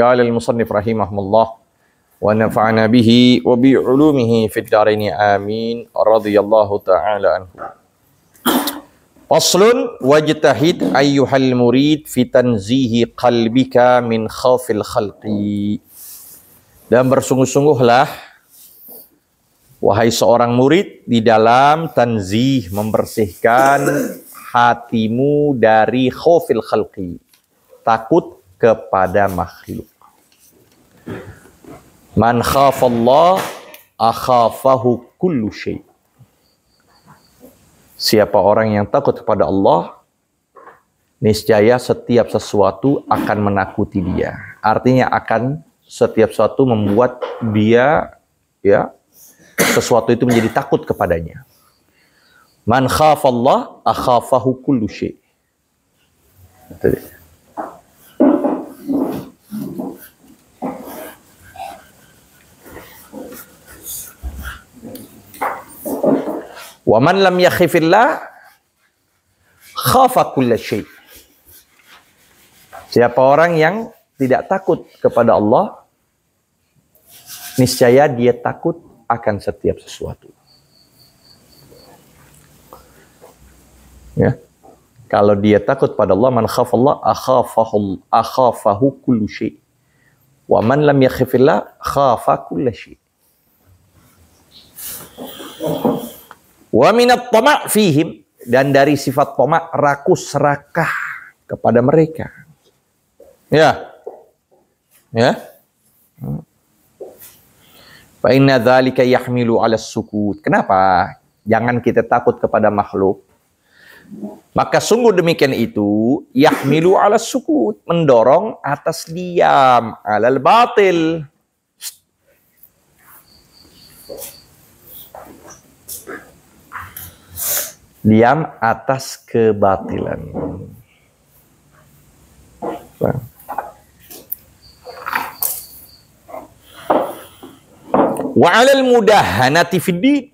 Qala al-musannif rahimahullah wa nafa'ana bihi wa bi 'ulumihi fid dharain amin radhiyallahu ta'ala anhu. Faslun wajtahid ayyuhal murid fi tanzihi qalbika min khawfil khalqi. Dan bersungguh-sungguhlah wahai seorang murid di dalam tanzih, membersihkan hatimu dari khawfil khalqi, takut kepada makhluk. Man khafallah akhafahu kullu syai'. Siapa orang yang takut kepada Allah, niscaya setiap sesuatu akan menakuti dia. Artinya akan setiap sesuatu membuat dia sesuatu itu menjadi takut kepadanya. Man khafallah akhafahu kullu syai'. Wa man lam yakhifillah khafa kulla syai'. Siapa orang yang tidak takut kepada Allah, niscaya dia takut akan setiap sesuatu. Ya. Kalau dia takut pada Allah, man khafallah akhafahu kullu syai'. Wa man lam yakhifillah khafa kulla syai'. Wa minat tama' fihim, dan dari sifat tama' rakus serakah kepada mereka. Ya. Fa inna dzalika yahmilu 'ala sukut. Kenapa? Jangan kita takut kepada makhluk. Maka sungguh demikian itu yahmilu 'ala sukut, mendorong atas diam, 'alal batil. Diam atas kebatilan. Wa 'alal mudahanati fiddin,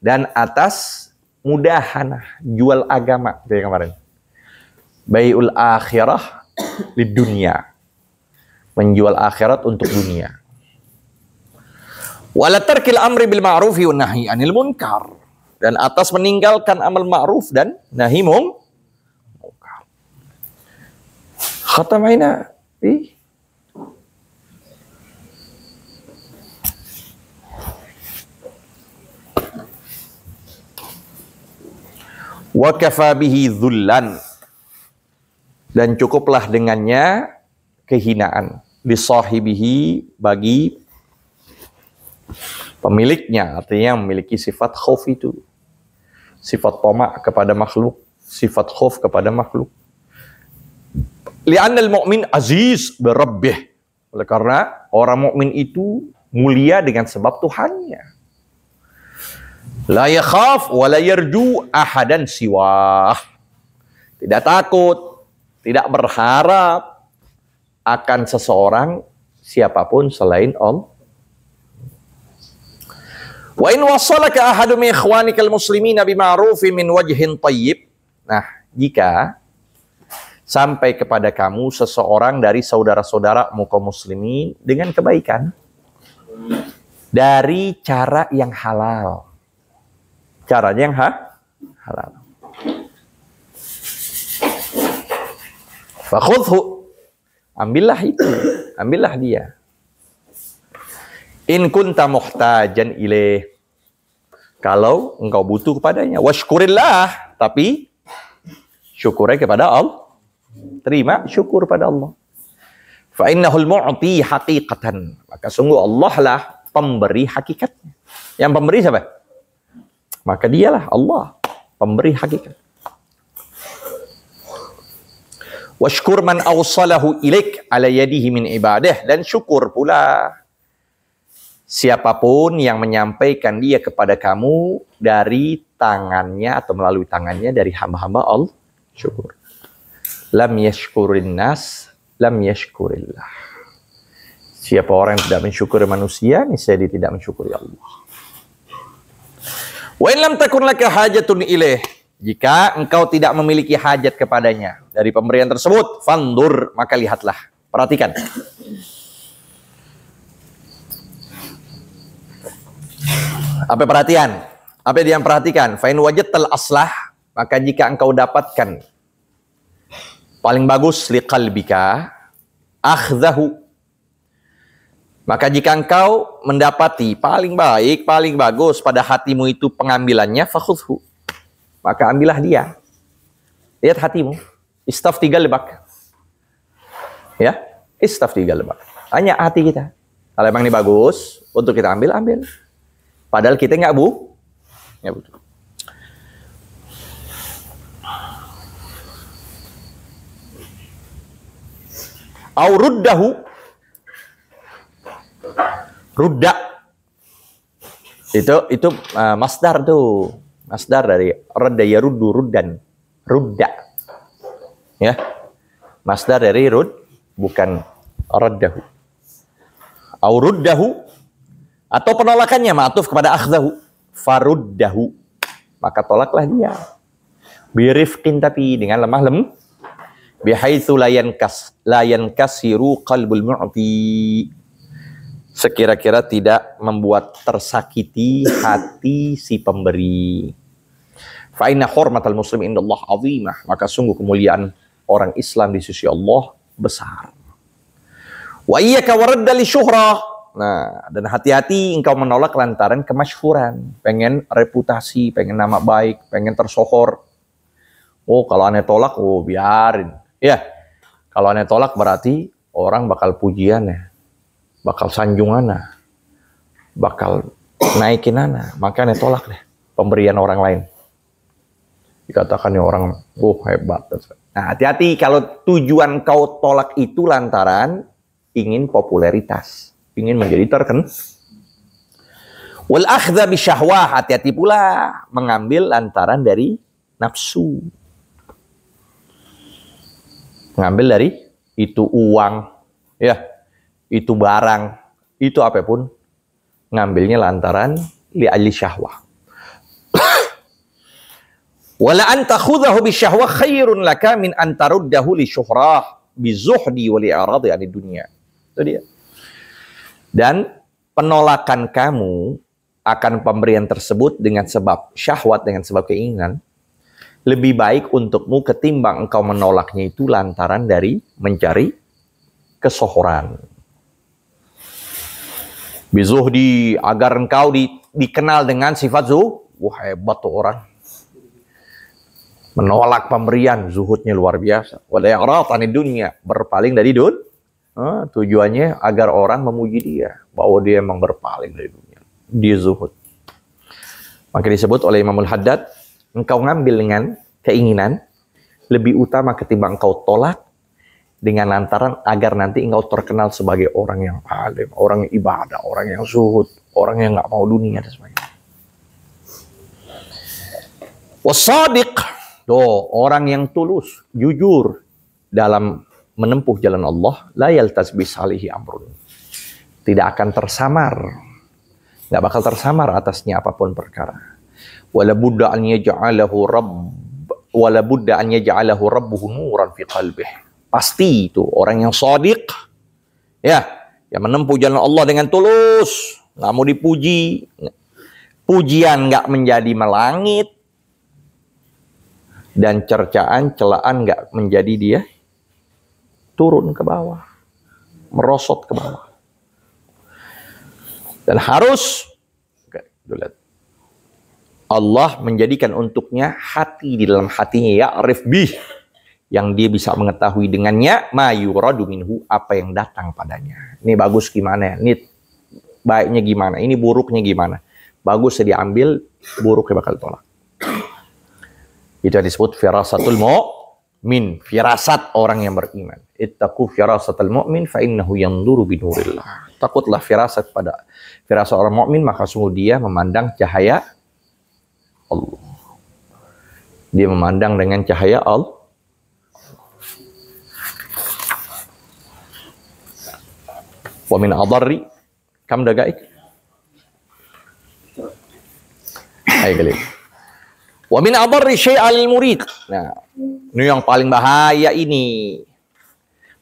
dan atas mudahanah, jual agama kayak kemarin. Bai'ul akhirah lid dunya, menjual akhirat untuk dunia. Wala tarkil amri bil ma'rufi wan nahyi 'anil munkar, dan atas meninggalkan amal ma'ruf dan nahi munkar. Khatamaina bi wa kafa bihi dhullan, dan cukuplah dengannya kehinaan, li sahibihi, bagi pemiliknya, artinya memiliki sifat khauf itu, sifat tama' kepada makhluk, sifat khauf kepada makhluk. Li'anna al-mu'min aziz bi rabbih, oleh karena orang mukmin itu mulia dengan sebab Tuhannya. La yakhaf wa la yarju ahadan siwah, tidak takut, tidak berharap akan seseorang siapapun selain Allah. Wa in wassalaka ahadun min ikhwanikal muslimina bima'rufin min wajhin thayyib. Nah, jika sampai kepada kamu seseorang dari saudara-saudaramu kaum muslimin dengan kebaikan dari cara yang halal. Caranya yang halal. Fakhudhu, ambillah itu, ambillah dia. In kunta muhtajan ilaih, kalau engkau butuh kepadanya. Washkurillah, tapi syukurnya kepada Allah. Terima syukur pada Allah. Fa innahul mu'ti haqiqatan, maka sungguh Allah lah pemberi hakikatnya. Yang pemberi siapa? Maka dialah Allah, pemberi hakikat. Washkur man awsalahu ilaik ala yadihi min ibadah, dan syukur pula siapapun yang menyampaikan dia kepada kamu dari tangannya atau melalui tangannya dari hamba-hamba Allah, syukur. Lam yashkurin nas, lam yashkurillah. Siapa orang yang tidak mensyukuri manusia, niscaya dia tidak mensyukuri Allah. Wa in lam takun laka hajatun ilaih, jika engkau tidak memiliki hajat kepadanya dari pemberian tersebut, fandur, maka lihatlah, perhatikan. Apa perhatian? Apa yang perhatikan? Fa in wajadtal aslah, maka jika engkau dapatkan paling bagus liqalbika akhdahu, maka jika engkau mendapati paling baik, paling bagus pada hatimu itu pengambilannya, fakhudhu, maka ambillah dia. Lihat hatimu. Istafti qalbak. Ya, istafti qalbak. Hanya hati kita. Kalau memang ini bagus untuk kita ambil, ambil. Padahal kita nggak butuh. Au ruddahu, rudda itu masdar tuh, masdar dari radda yaruddu ruddan, rudda ya, masdar dari rud, bukan raddahu. Au ruddahu, atau penolakannya ma'tuf kepada akhdahu, faruddahu, maka tolaklah dia birifqin, tapi dengan lemah lembut, bihaitsu la yankasiru qalbul mu'ti, sekira-kira tidak membuat tersakiti hati si pemberi. Fa inna hurmatal muslim indallah azimah, maka sungguh kemuliaan orang Islam di sisi Allah besar. Wa iyyaka waradda li syuhrah. Nah, dan hati-hati engkau menolak lantaran kemasyhuran, pengen reputasi, pengen nama baik, pengen tersohor. Oh, kalau aneh tolak, oh biarin. Ya, kalau aneh tolak berarti orang bakal pujian ya, bakal sanjungan, bakal naikin ana, maka aneh tolak deh pemberian orang lain. Dikatakan ya orang, hebat. Nah, hati-hati kalau tujuan kau tolak itu lantaran ingin popularitas, ingin menjadi terkenal. Wal akhdha bi syahwah, hati-hati pula mengambil lantaran dari nafsu. Ngambil dari itu uang, ya, itu barang, itu apapun, ngambilnya lantaran li'ajli syahwah. Wala an takhudhahu bi syahwah khairun laka min an taruddahu li syuhrah bi zuhdi wa li aradi anid dunya. Itu dia. Dan penolakan kamu akan pemberian tersebut dengan sebab syahwat, dengan sebab keinginan, lebih baik untukmu ketimbang engkau menolaknya itu lantaran dari mencari kesohoran. Bizuhdi, agar engkau dikenal dengan sifat zuhud. Wah, hebat tuh orang. Menolak pemberian, zuhudnya luar biasa. Wala ya'rad anid dunya, berpaling dari tujuannya agar orang memuji dia, bahwa dia memang berpaling dari dunia. Dia zuhud. Maka disebut oleh Imamul Haddad, engkau ngambil dengan keinginan lebih utama ketimbang engkau tolak dengan lantaran agar nanti engkau terkenal sebagai orang yang alim, orang yang ibadah, orang yang zuhud, orang yang nggak mau dunia dan sebagainya. Wasadiq, orang yang tulus, jujur dalam menempuh jalan Allah, la yaltasbis alaihi amrun, tidak akan tersamar, nggak bakal tersamar atasnya apapun perkara. Wala budda an yaj'alahu rabbuhu nuran fi qalbih. Pasti itu orang yang shadiq, ya, yang menempuh jalan Allah dengan tulus, nggak mau dipuji, pujian nggak menjadi melangit, dan cercaan, celaan nggak menjadi dia turun ke bawah, merosot ke bawah. Dan harus Allah menjadikan untuknya hati, di dalam hatinya ya'rif bih, yang dia bisa mengetahui dengannya ma yuradu minhu, apa yang datang padanya. Ini bagus gimana, ini baiknya gimana, ini buruknya gimana. Bagusnya diambil, buruknya bakal tolak. Itu yang disebut firasatul mu'min, firasat orang yang beriman. Ittaqu firasatul mu'min fa innahu yanzuru binurillah. Takutlah firasat pada firasat orang mukmin, maka sungguh dia memandang cahaya Allah. Dia memandang dengan cahaya Allah. Wa min adarri kam dagaik. Ayo kali. Wa min adarri syai'al murid. Nah, ini yang paling bahaya ini.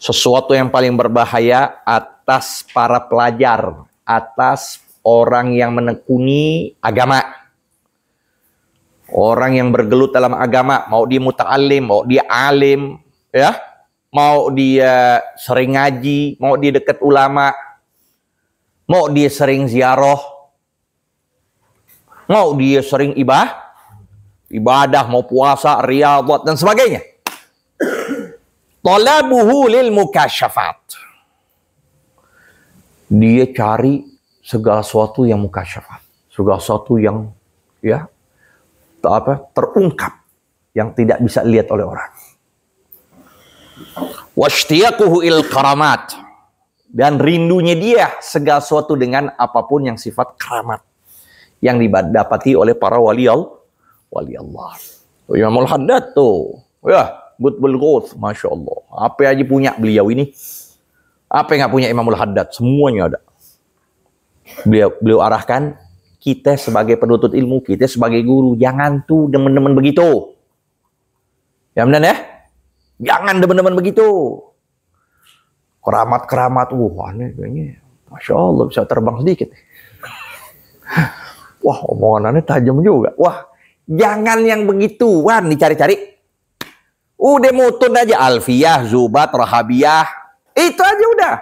Sesuatu yang paling berbahaya atas para pelajar, atas orang yang menekuni agama. Orang yang bergelut dalam agama, mau dia muta'alim, mau dia alim, ya, mau dia sering ngaji, mau dia dekat ulama, mau dia sering ziarah, mau dia sering ibadah, mau puasa, riyadhat dan sebagainya. Talabuhu lil mukasyafat. Dia cari segala sesuatu yang mukasyafat, segala sesuatu yang terungkap, yang tidak bisa dilihat oleh orang. Washtiyaquhu il karamat, dan rindunya dia segala sesuatu dengan apapun yang sifat keramat yang didapati oleh para wali Allah. Imamul Haddad tuh, Qutbul Ghuth, Masya Allah. Apa aja punya beliau ini. Apa yang nggak punya Imamul Haddad? Semuanya ada. Beliau arahkan, kita sebagai penuntut ilmu, kita sebagai guru, jangan tuh demen-demen begitu. Ya benar ya? Jangan demen-demen begitu. Keramat-keramat, aneh kayaknya. Masya Allah, bisa terbang sedikit. Wah, omongannya tajam juga. Wah, jangan yang begituan dicari-cari. Udah mutun aja, Alfiyah, Zubat, Rahabiyah. Itu aja udah.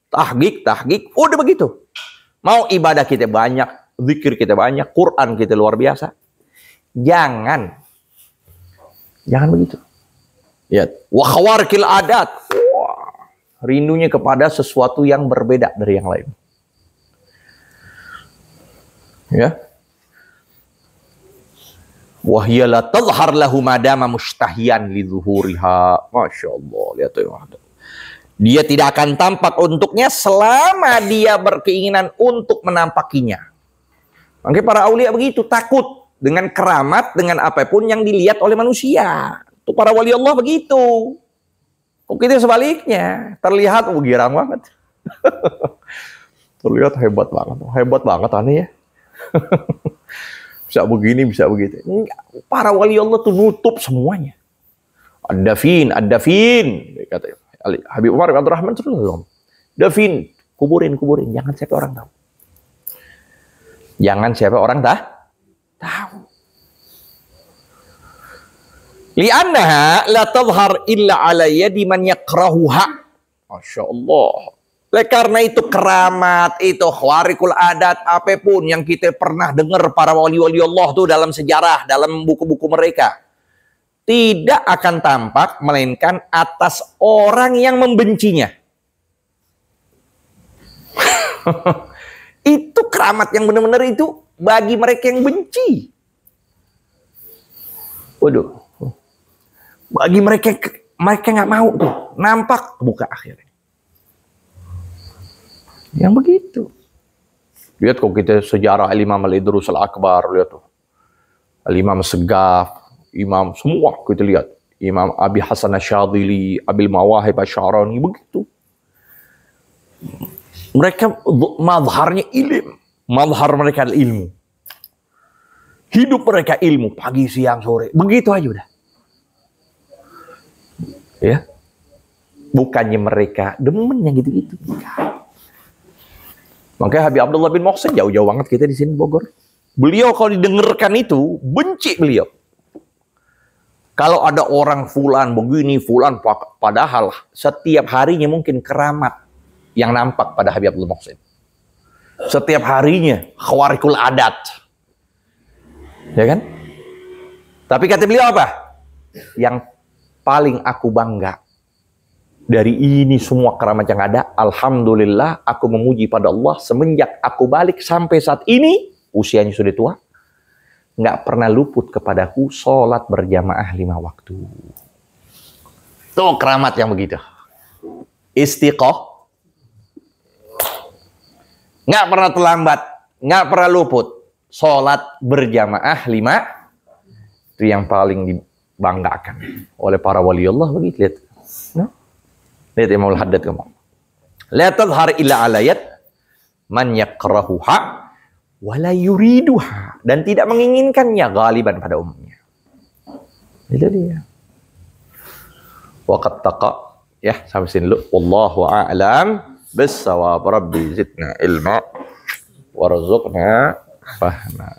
Tahqiq, udah begitu. Mau ibadah kita banyak, zikir kita banyak, Quran kita luar biasa. Jangan begitu. Ya, wa khawarqil adat. Wah, rindunya kepada sesuatu yang berbeda dari yang lain. Ya. Wa hiya la tadhhar lahu madama mustahiyan li zuhuriha. Masya Allah, lihat tuh. Dia tidak akan tampak untuknya selama dia berkeinginan untuk menampakinya. Makanya para aulia begitu, takut dengan keramat, dengan apapun yang dilihat oleh manusia. Itu para wali Allah begitu. Kok kita sebaliknya, terlihat girang banget. Terlihat hebat banget aneh ya. Bisa begini, bisa begitu. Enggak, para wali Allah tuh nutup semuanya. Ad-dafin, kata Habib Umar bin Abdurrahman terus ngomong, dafin, kuburin, jangan sampai orang tahu. Jangan sampai orang tahu. Li'annaha la tadhhar illa ala yadi man yakrahuha. Masya Allah. Karena itu keramat, itu khawariqul adat, apapun yang kita pernah dengar para wali-wali Allah tuh dalam sejarah, dalam buku-buku mereka, tidak akan tampak melainkan atas orang yang membencinya. Itu keramat yang benar-benar itu bagi mereka yang benci. Waduh. Bagi mereka nggak mau tuh nampak buka akhirnya. Yang begitu. Lihat kok kita sejarah Al-Imam Al-Idrus Al-Akbar, lihat tuh. Al-Imam Segaf, Imam semua kita lihat. Imam Abi Hasan Asyadili, Abil Mawahib Asy'arani, begitu. Mereka mazharnya ilmu. Mazhar mereka adalah ilmu. Hidup mereka ilmu, pagi, siang, sore. Begitu aja udah. Ya. Bukannya mereka demen yang gitu-gitu. Makanya Habib Abdullah bin Muhsin jauh-jauh banget kita di sini Bogor. Beliau kalau didengarkan itu benci beliau. Kalau ada orang fulan begini, fulan, padahal setiap harinya mungkin keramat yang nampak pada Habib Abdullah Muhsin. Setiap harinya khawariqul adat. Ya kan? Tapi kata beliau apa? Yang paling aku bangga dari ini semua keramat yang ada, alhamdulillah aku memuji pada Allah semenjak aku balik sampai saat ini, usianya sudah tua, nggak pernah luput kepadaku sholat berjamaah 5 waktu. Tuh keramat yang begitu. Istiqoh. Nggak pernah terlambat, nggak pernah luput. Sholat berjamaah 5, itu yang paling dibanggakan oleh para wali Allah begitu. Lihat. Nah. Lihat Imamul Haddad ngomong. La tadhhar illa alayat man yakrahuha wa la yuriduha, dan tidak menginginkannya galiban pada umumnya. Itu dia. Waqad taqa, ya sampai sini dulu. Wallahu a'lam bis-shawab. Rabbi zidna ilma. warzuqna fahma.